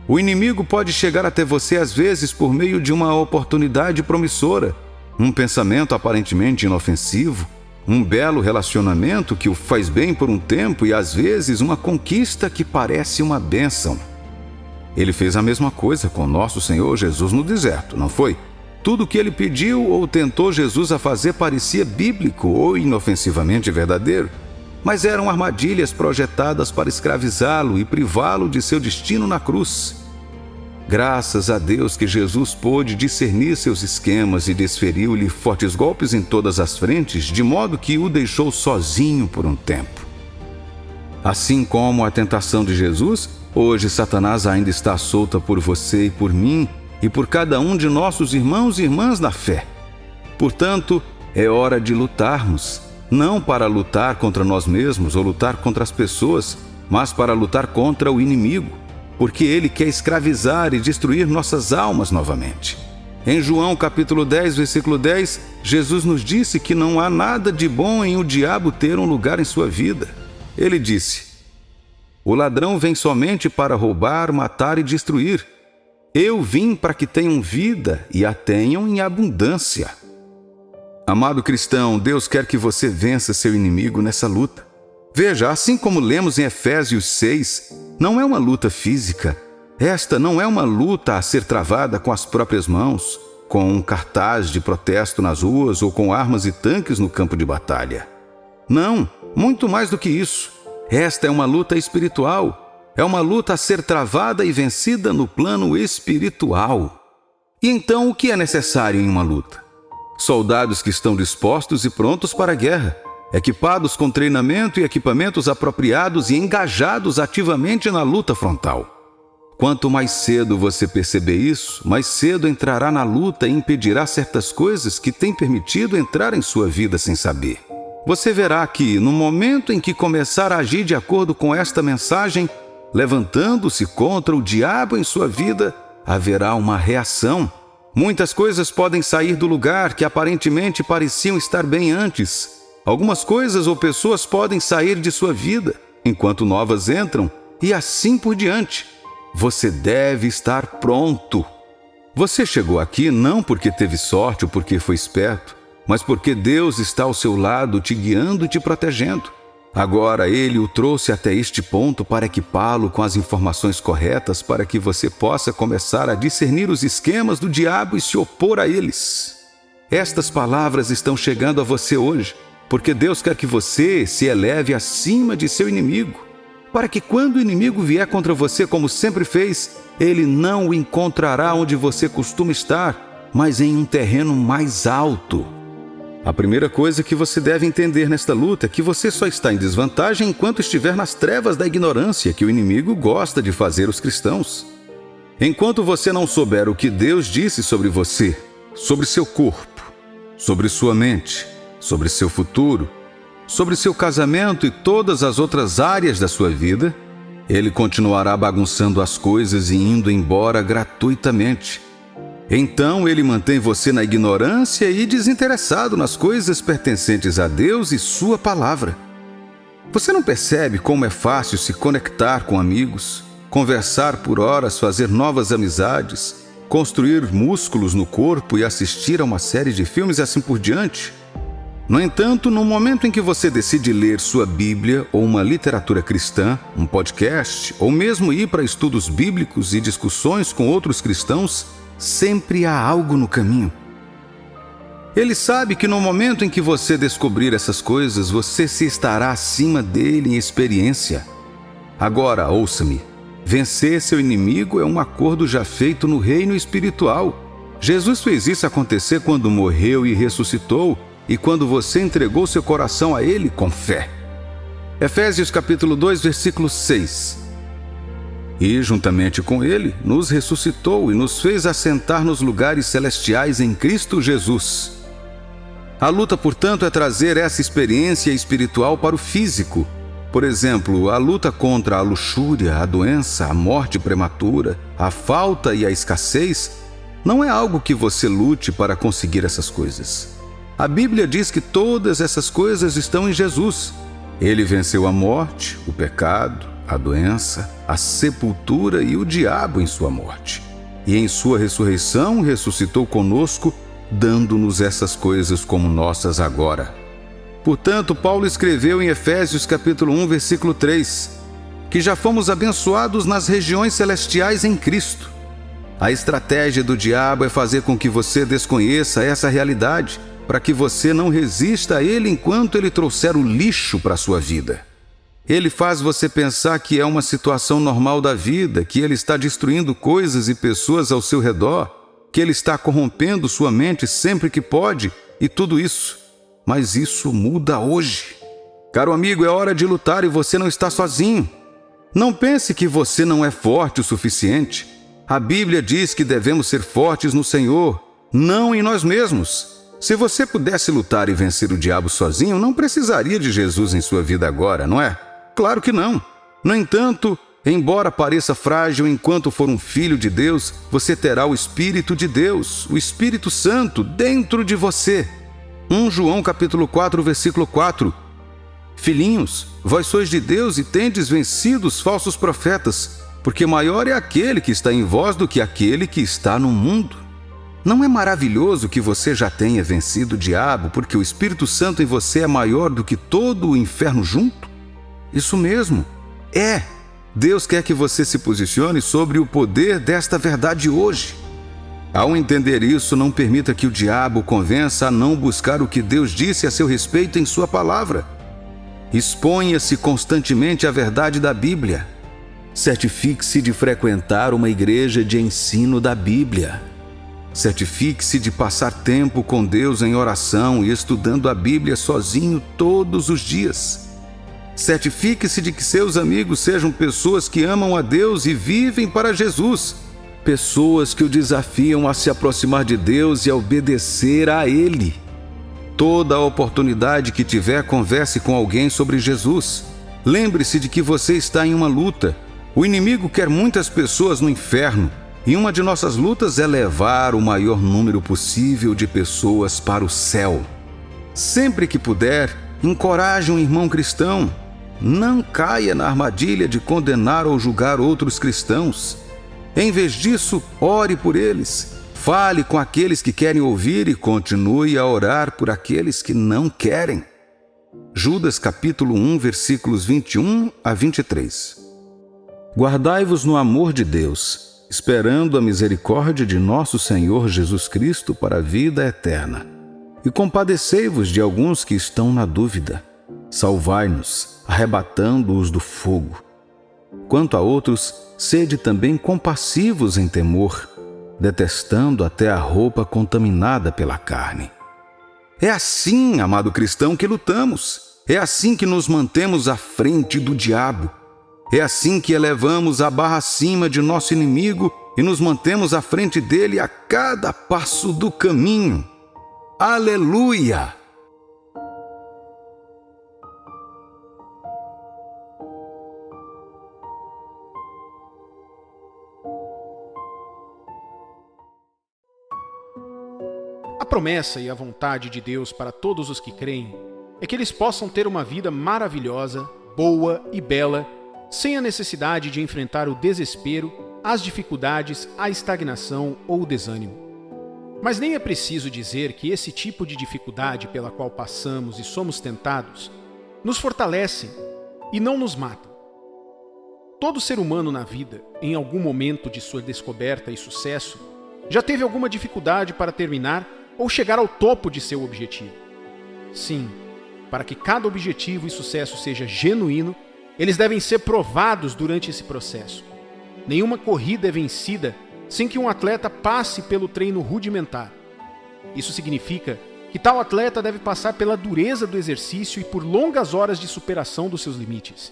O inimigo pode chegar até você às vezes por meio de uma oportunidade promissora, um pensamento aparentemente inofensivo, um belo relacionamento que o faz bem por um tempo e às vezes uma conquista que parece uma bênção. Ele fez a mesma coisa com nosso Senhor Jesus no deserto, não foi? Tudo o que ele pediu ou tentou Jesus a fazer parecia bíblico ou inofensivamente verdadeiro, mas eram armadilhas projetadas para escravizá-lo e privá-lo de seu destino na cruz. Graças a Deus que Jesus pôde discernir seus esquemas e desferiu-lhe fortes golpes em todas as frentes, de modo que o deixou sozinho por um tempo. Assim como a tentação de Jesus, hoje Satanás ainda está solta por você e por mim, e por cada um de nossos irmãos e irmãs na fé. Portanto, é hora de lutarmos, não para lutar contra nós mesmos ou lutar contra as pessoas, mas para lutar contra o inimigo, porque ele quer escravizar e destruir nossas almas novamente. Em João capítulo 10, versículo 10, Jesus nos disse que não há nada de bom em o diabo ter um lugar em sua vida. Ele disse: "O ladrão vem somente para roubar, matar e destruir. Eu vim para que tenham vida e a tenham em abundância." Amado cristão, Deus quer que você vença seu inimigo nessa luta. Veja, assim como lemos em Efésios 6, não é uma luta física. Esta não é uma luta a ser travada com as próprias mãos, com um cartaz de protesto nas ruas ou com armas e tanques no campo de batalha. Não, muito mais do que isso. Esta é uma luta espiritual. É uma luta a ser travada e vencida no plano espiritual. E então, o que é necessário em uma luta? Soldados que estão dispostos e prontos para a guerra, equipados com treinamento e equipamentos apropriados e engajados ativamente na luta frontal. Quanto mais cedo você perceber isso, mais cedo entrará na luta e impedirá certas coisas que tem permitido entrar em sua vida sem saber. Você verá que, no momento em que começar a agir de acordo com esta mensagem, levantando-se contra o diabo em sua vida, haverá uma reação. Muitas coisas podem sair do lugar que aparentemente pareciam estar bem antes. Algumas coisas ou pessoas podem sair de sua vida, enquanto novas entram, e assim por diante. Você deve estar pronto. Você chegou aqui não porque teve sorte ou porque foi esperto, mas porque Deus está ao seu lado, te guiando e te protegendo. Agora Ele o trouxe até este ponto para equipá-lo com as informações corretas para que você possa começar a discernir os esquemas do diabo e se opor a eles. Estas palavras estão chegando a você hoje, porque Deus quer que você se eleve acima de seu inimigo, para que quando o inimigo vier contra você como sempre fez, ele não o encontrará onde você costuma estar, mas em um terreno mais alto. A primeira coisa que você deve entender nesta luta é que você só está em desvantagem enquanto estiver nas trevas da ignorância que o inimigo gosta de fazer os cristãos. Enquanto você não souber o que Deus disse sobre você, sobre seu corpo, sobre sua mente, sobre seu futuro, sobre seu casamento e todas as outras áreas da sua vida, ele continuará bagunçando as coisas e indo embora gratuitamente. Então ele mantém você na ignorância e desinteressado nas coisas pertencentes a Deus e sua palavra. Você não percebe como é fácil se conectar com amigos, conversar por horas, fazer novas amizades, construir músculos no corpo e assistir a uma série de filmes e assim por diante? No entanto, no momento em que você decide ler sua Bíblia ou uma literatura cristã, um podcast, ou mesmo ir para estudos bíblicos e discussões com outros cristãos, sempre há algo no caminho. Ele sabe que no momento em que você descobrir essas coisas, você se estará acima dele em experiência. Agora, ouça-me. Vencer seu inimigo é um acordo já feito no reino espiritual. Jesus fez isso acontecer quando morreu e ressuscitou, e quando você entregou seu coração a Ele com fé. Efésios capítulo 2, versículo 6. E, juntamente com Ele, nos ressuscitou e nos fez assentar nos lugares celestiais em Cristo Jesus. A luta, portanto, é trazer essa experiência espiritual para o físico. Por exemplo, a luta contra a luxúria, a doença, a morte prematura, a falta e a escassez, não é algo que você lute para conseguir essas coisas. A Bíblia diz que todas essas coisas estão em Jesus. Ele venceu a morte, o pecado, a doença, a sepultura e o diabo em sua morte. E em sua ressurreição ressuscitou conosco, dando-nos essas coisas como nossas agora. Portanto, Paulo escreveu em Efésios capítulo 1, versículo 3, que já fomos abençoados nas regiões celestiais em Cristo. A estratégia do diabo é fazer com que você desconheça essa realidade, para que você não resista a ele enquanto ele trouxer o lixo para a sua vida. Ele faz você pensar que é uma situação normal da vida, que ele está destruindo coisas e pessoas ao seu redor, que ele está corrompendo sua mente sempre que pode, e tudo isso. Mas isso muda hoje. Caro amigo, é hora de lutar e você não está sozinho. Não pense que você não é forte o suficiente. A Bíblia diz que devemos ser fortes no Senhor, não em nós mesmos. Se você pudesse lutar e vencer o diabo sozinho, não precisaria de Jesus em sua vida agora, não é? Claro que não. No entanto, embora pareça frágil enquanto for um filho de Deus, você terá o Espírito de Deus, o Espírito Santo, dentro de você. 1 João capítulo 4, versículo 4. Filhinhos, vós sois de Deus e tendes vencido os falsos profetas, porque maior é aquele que está em vós do que aquele que está no mundo. Não é maravilhoso que você já tenha vencido o diabo, porque o Espírito Santo em você é maior do que todo o inferno junto? Isso mesmo. Deus quer que você se posicione sobre o poder desta verdade hoje. Ao entender isso, não permita que o diabo o convença a não buscar o que Deus disse a seu respeito em sua palavra. Exponha-se constantemente à verdade da Bíblia. Certifique-se de frequentar uma igreja de ensino da Bíblia. Certifique-se de passar tempo com Deus em oração e estudando a Bíblia sozinho todos os dias. Certifique-se de que seus amigos sejam pessoas que amam a Deus e vivem para Jesus. Pessoas que o desafiam a se aproximar de Deus e a obedecer a Ele. Toda a oportunidade que tiver, converse com alguém sobre Jesus. Lembre-se de que você está em uma luta. O inimigo quer muitas pessoas no inferno. E uma de nossas lutas é levar o maior número possível de pessoas para o céu. Sempre que puder, encoraje um irmão cristão. Não caia na armadilha de condenar ou julgar outros cristãos. Em vez disso, ore por eles. Fale com aqueles que querem ouvir e continue a orar por aqueles que não querem. Judas capítulo 1, versículos 21 a 23. Guardai-vos no amor de Deus, esperando a misericórdia de nosso Senhor Jesus Cristo para a vida eterna. E compadecei-vos de alguns que estão na dúvida. Salvai-nos, arrebatando-os do fogo. Quanto a outros, sede também compassivos em temor, detestando até a roupa contaminada pela carne. É assim, amado cristão, que lutamos. É assim que nos mantemos à frente do diabo. É assim que elevamos a barra acima de nosso inimigo e nos mantemos à frente dele a cada passo do caminho. Aleluia! A promessa e a vontade de Deus para todos os que creem é que eles possam ter uma vida maravilhosa, boa e bela, sem a necessidade de enfrentar o desespero, as dificuldades, a estagnação ou o desânimo. Mas nem é preciso dizer que esse tipo de dificuldade pela qual passamos e somos tentados nos fortalecem e não nos matam. Todo ser humano na vida, em algum momento de sua descoberta e sucesso, já teve alguma dificuldade para terminar ou chegar ao topo de seu objetivo. Sim, para que cada objetivo e sucesso seja genuíno, eles devem ser provados durante esse processo. Nenhuma corrida é vencida sem que um atleta passe pelo treino rudimentar. Isso significa que tal atleta deve passar pela dureza do exercício e por longas horas de superação dos seus limites.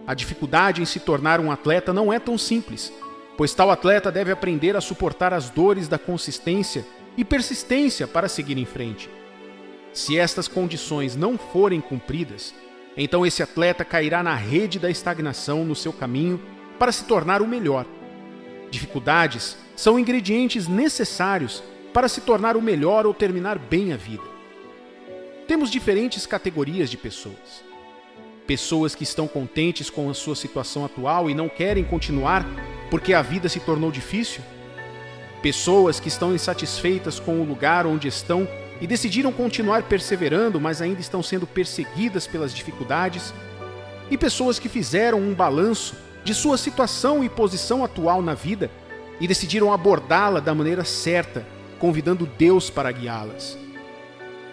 A dificuldade em se tornar um atleta não é tão simples, pois tal atleta deve aprender a suportar as dores da consistência e persistência para seguir em frente. Se estas condições não forem cumpridas, então esse atleta cairá na rede da estagnação no seu caminho para se tornar o melhor. Dificuldades são ingredientes necessários para se tornar o melhor ou terminar bem a vida. Temos diferentes categorias de pessoas. Pessoas que estão contentes com a sua situação atual e não querem continuar porque a vida se tornou difícil. Pessoas que estão insatisfeitas com o lugar onde estão e decidiram continuar perseverando, mas ainda estão sendo perseguidas pelas dificuldades. E pessoas que fizeram um balanço de sua situação e posição atual na vida e decidiram abordá-la da maneira certa, convidando Deus para guiá-las.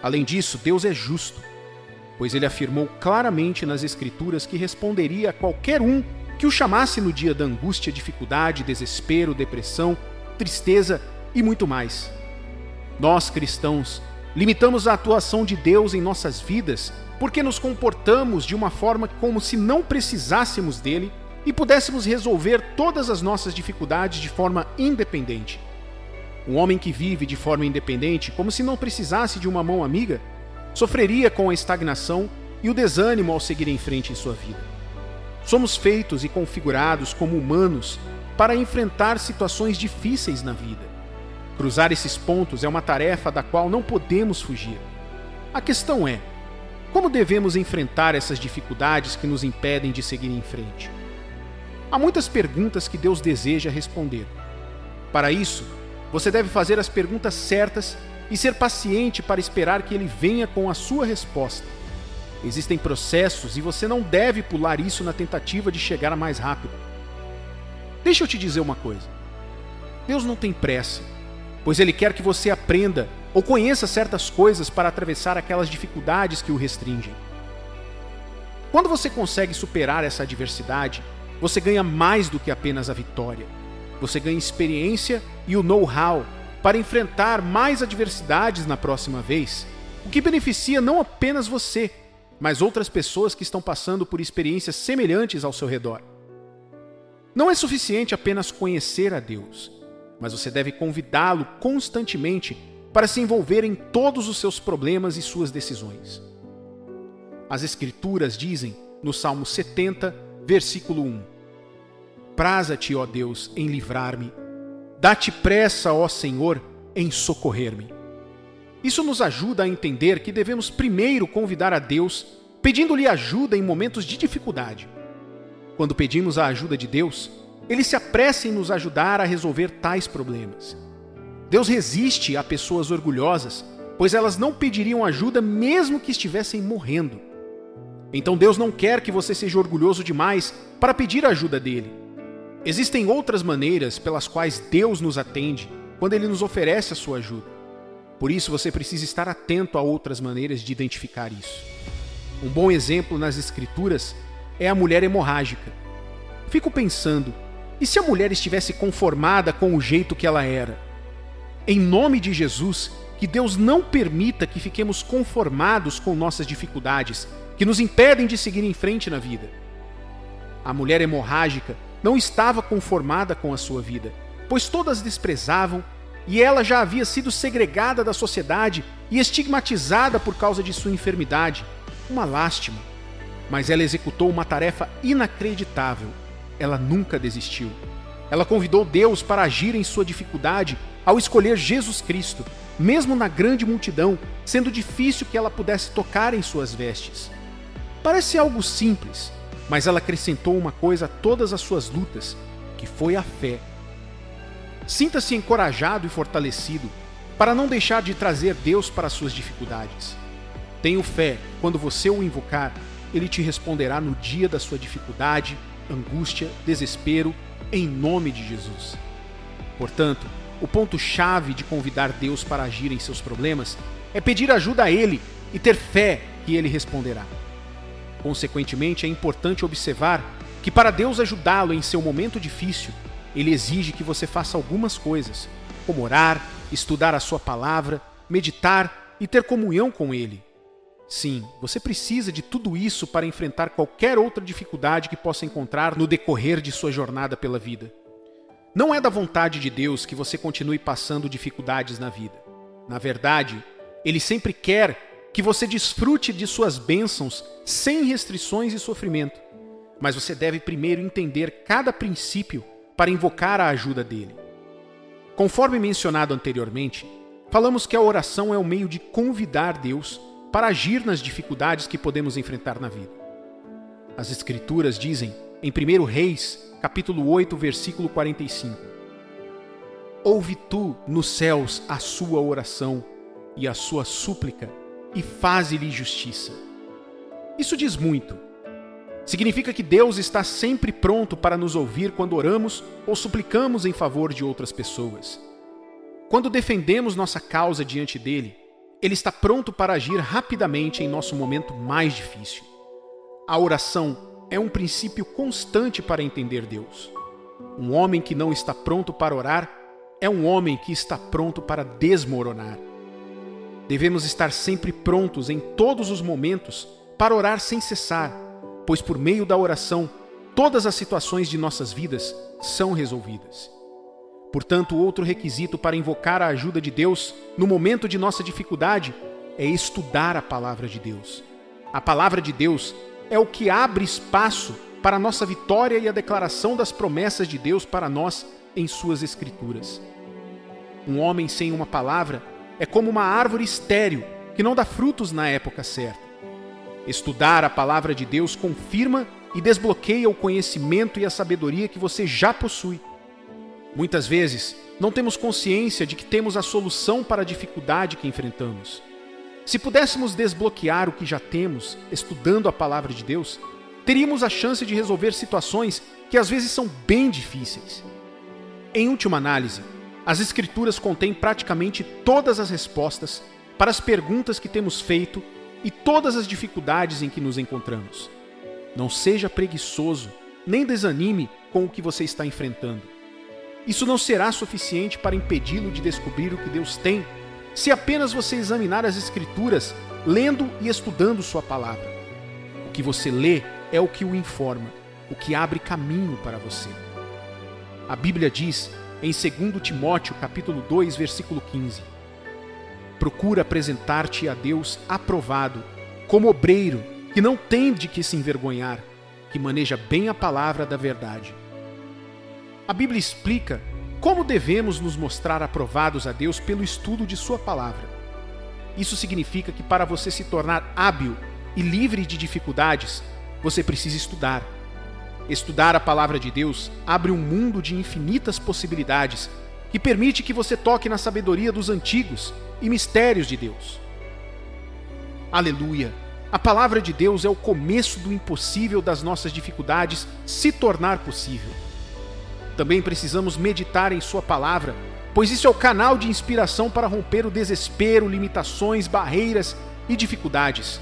Além disso, Deus é justo, pois ele afirmou claramente nas Escrituras que responderia a qualquer um que o chamasse no dia da angústia, dificuldade, desespero, depressão, tristeza e muito mais. Nós, cristãos, limitamos a atuação de Deus em nossas vidas porque nos comportamos de uma forma como se não precisássemos dele e pudéssemos resolver todas as nossas dificuldades de forma independente. Um homem que vive de forma independente, como se não precisasse de uma mão amiga, sofreria com a estagnação e o desânimo ao seguir em frente em sua vida. Somos feitos e configurados como humanos para enfrentar situações difíceis na vida. Cruzar esses pontos é uma tarefa da qual não podemos fugir. A questão é, como devemos enfrentar essas dificuldades que nos impedem de seguir em frente? Há muitas perguntas que Deus deseja responder. Para isso, você deve fazer as perguntas certas e ser paciente para esperar que Ele venha com a sua resposta. Existem processos e você não deve pular isso na tentativa de chegar mais rápido. Deixa eu te dizer uma coisa. Deus não tem pressa, pois Ele quer que você aprenda ou conheça certas coisas para atravessar aquelas dificuldades que o restringem. Quando você consegue superar essa adversidade, você ganha mais do que apenas a vitória. Você ganha experiência e o know-how para enfrentar mais adversidades na próxima vez, o que beneficia não apenas você, mas outras pessoas que estão passando por experiências semelhantes ao seu redor. Não é suficiente apenas conhecer a Deus, mas você deve convidá-lo constantemente para se envolver em todos os seus problemas e suas decisões. As Escrituras dizem, no Salmo 70, versículo 1, Praza-te, ó Deus, em livrar-me. Dá-te pressa, ó Senhor, em socorrer-me. Isso nos ajuda a entender que devemos primeiro convidar a Deus, pedindo-lhe ajuda em momentos de dificuldade. Quando pedimos a ajuda de Deus, Ele se apressa em nos ajudar a resolver tais problemas. Deus resiste a pessoas orgulhosas, pois elas não pediriam ajuda mesmo que estivessem morrendo. Então Deus não quer que você seja orgulhoso demais para pedir a ajuda dele. Existem outras maneiras pelas quais Deus nos atende quando Ele nos oferece a sua ajuda. Por isso você precisa estar atento a outras maneiras de identificar isso. Um bom exemplo nas Escrituras é a mulher hemorrágica. fico pensando, e se a mulher estivesse conformada com o jeito que ela era? Em nome de Jesus, que Deus não permita que fiquemos conformados com nossas dificuldades, que nos impedem de seguir em frente na vida. A mulher hemorrágica não estava conformada com a sua vida, pois todas desprezavam, e ela já havia sido segregada da sociedade e estigmatizada por causa de sua enfermidade. Uma lástima. Mas ela executou uma tarefa inacreditável. Ela nunca desistiu. Ela convidou Deus para agir em sua dificuldade ao escolher Jesus Cristo, mesmo na grande multidão, sendo difícil que ela pudesse tocar em suas vestes. Parece algo simples, mas ela acrescentou uma coisa a todas as suas lutas, que foi a fé. Sinta-se encorajado e fortalecido para não deixar de trazer Deus para as suas dificuldades. Tenho fé que quando você o invocar, Ele te responderá no dia da sua dificuldade, angústia, desespero, em nome de Jesus. Portanto, o ponto-chave de convidar Deus para agir em seus problemas é pedir ajuda a Ele e ter fé que Ele responderá. Consequentemente, é importante observar que para Deus ajudá-lo em seu momento difícil, Ele exige que você faça algumas coisas, como orar, estudar a sua palavra, meditar e ter comunhão com Ele. Sim, você precisa de tudo isso para enfrentar qualquer outra dificuldade que possa encontrar no decorrer de sua jornada pela vida. Não é da vontade de Deus que você continue passando dificuldades na vida. Na verdade, Ele sempre quer que você desfrute de suas bênçãos sem restrições e sofrimento. Mas você deve primeiro entender cada princípio para invocar a ajuda dele. Conforme mencionado anteriormente, falamos que a oração é o meio de convidar Deus para agir nas dificuldades que podemos enfrentar na vida. As Escrituras dizem, em 1 Reis, capítulo 8, versículo 45, ouve tu nos céus a sua oração e a sua súplica e faze-lhe justiça. Isso diz muito. Significa que Deus está sempre pronto para nos ouvir quando oramos ou suplicamos em favor de outras pessoas. Quando defendemos nossa causa diante dele, Ele está pronto para agir rapidamente em nosso momento mais difícil. A oração é um princípio constante para entender Deus. Um homem que não está pronto para orar é um homem que está pronto para desmoronar. Devemos estar sempre prontos em todos os momentos para orar sem cessar, pois por meio da oração, todas as situações de nossas vidas são resolvidas. Portanto, outro requisito para invocar a ajuda de Deus no momento de nossa dificuldade é estudar a palavra de Deus. A palavra de Deus é o que abre espaço para a nossa vitória e a declaração das promessas de Deus para nós em suas Escrituras. Um homem sem uma palavra é como uma árvore estéril que não dá frutos na época certa. Estudar a palavra de Deus confirma e desbloqueia o conhecimento e a sabedoria que você já possui. Muitas vezes, não temos consciência de que temos a solução para a dificuldade que enfrentamos. Se pudéssemos desbloquear o que já temos, estudando a palavra de Deus, teríamos a chance de resolver situações que às vezes são bem difíceis. Em última análise, as Escrituras contêm praticamente todas as respostas para as perguntas que temos feito e todas as dificuldades em que nos encontramos. Não seja preguiçoso, nem desanime com o que você está enfrentando. Isso não será suficiente para impedi-lo de descobrir o que Deus tem, se apenas você examinar as Escrituras, lendo e estudando sua palavra. O que você lê é o que o informa, o que abre caminho para você. A Bíblia diz, em 2 Timóteo, capítulo 2, versículo 15, procura apresentar-te a Deus aprovado, como obreiro, que não tem de que se envergonhar, que maneja bem a palavra da verdade. A Bíblia explica como devemos nos mostrar aprovados a Deus pelo estudo de sua palavra. Isso significa que para você se tornar hábil e livre de dificuldades, você precisa estudar. Estudar a palavra de Deus abre um mundo de infinitas possibilidades que permite que você toque na sabedoria dos antigos e mistérios de Deus. Aleluia! A palavra de Deus é o começo do impossível das nossas dificuldades se tornar possível. Também precisamos meditar em sua palavra, pois isso é o canal de inspiração para romper o desespero, limitações, barreiras e dificuldades.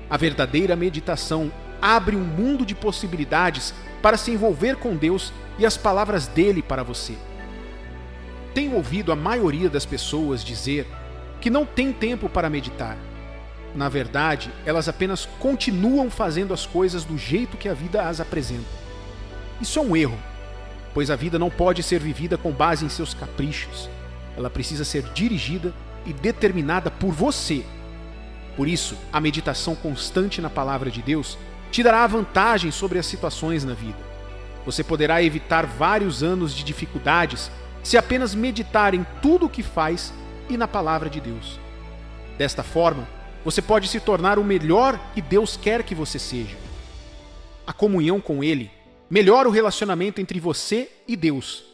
A verdadeira meditação abre um mundo de possibilidades para se envolver com Deus e as palavras dele para você. Tenho ouvido a maioria das pessoas dizer que não tem tempo para meditar. Na verdade, elas apenas continuam fazendo as coisas do jeito que a vida as apresenta. Isso é um erro, pois a vida não pode ser vivida com base em seus caprichos. Ela precisa ser dirigida e determinada por você. Por isso, a meditação constante na palavra de Deus te dará vantagem sobre as situações na vida. Você poderá evitar vários anos de dificuldades se apenas meditar em tudo o que faz e na palavra de Deus. Desta forma, você pode se tornar o melhor que Deus quer que você seja. A comunhão com Ele melhora o relacionamento entre você e Deus.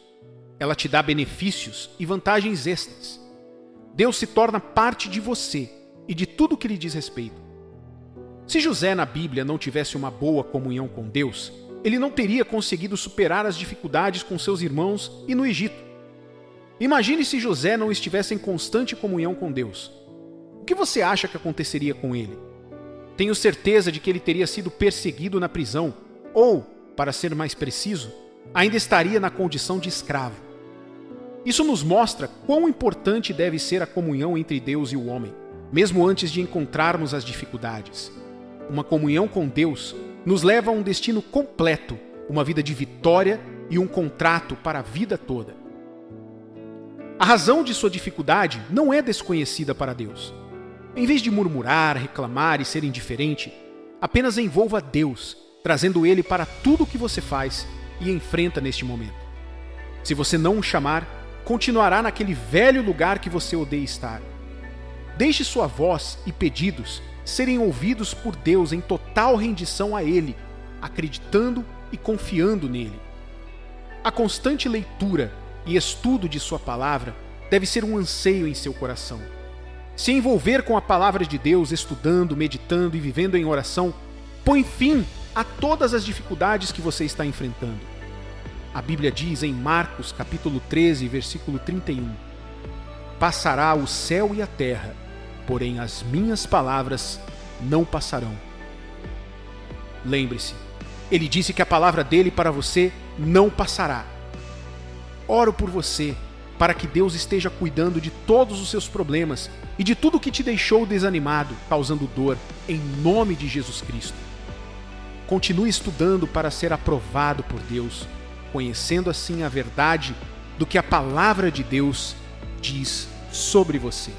Ela te dá benefícios e vantagens extras. Deus se torna parte de você e de tudo que lhe diz respeito. Se José na Bíblia não tivesse uma boa comunhão com Deus, ele não teria conseguido superar as dificuldades com seus irmãos e no Egito. Imagine se José não estivesse em constante comunhão com Deus. O que você acha que aconteceria com ele? Tenho certeza de que ele teria sido perseguido na prisão, ou, para ser mais preciso, ainda estaria na condição de escravo. Isso nos mostra quão importante deve ser a comunhão entre Deus e o homem, mesmo antes de encontrarmos as dificuldades. Uma comunhão com Deus nos leva a um destino completo, uma vida de vitória e um contrato para a vida toda. A razão de sua dificuldade não é desconhecida para Deus. Em vez de murmurar, reclamar e ser indiferente, apenas envolva Deus, trazendo Ele para tudo o que você faz e enfrenta neste momento. Se você não o chamar, continuará naquele velho lugar que você odeia estar. Deixe sua voz e pedidos serem ouvidos por Deus em total rendição a Ele, acreditando e confiando nele. A constante leitura e estudo de sua palavra deve ser um anseio em seu coração. Se envolver com a palavra de Deus, estudando, meditando e vivendo em oração, põe fim a todas as dificuldades que você está enfrentando. A Bíblia diz em Marcos capítulo 13, versículo 31, "Passará o céu e a terra, porém as minhas palavras não passarão." Lembre-se, ele disse que a palavra dele para você não passará. Oro por você, para que Deus esteja cuidando de todos os seus problemas e de tudo que te deixou desanimado, causando dor, em nome de Jesus Cristo. Continue estudando para ser aprovado por Deus, conhecendo assim a verdade do que a palavra de Deus diz sobre você.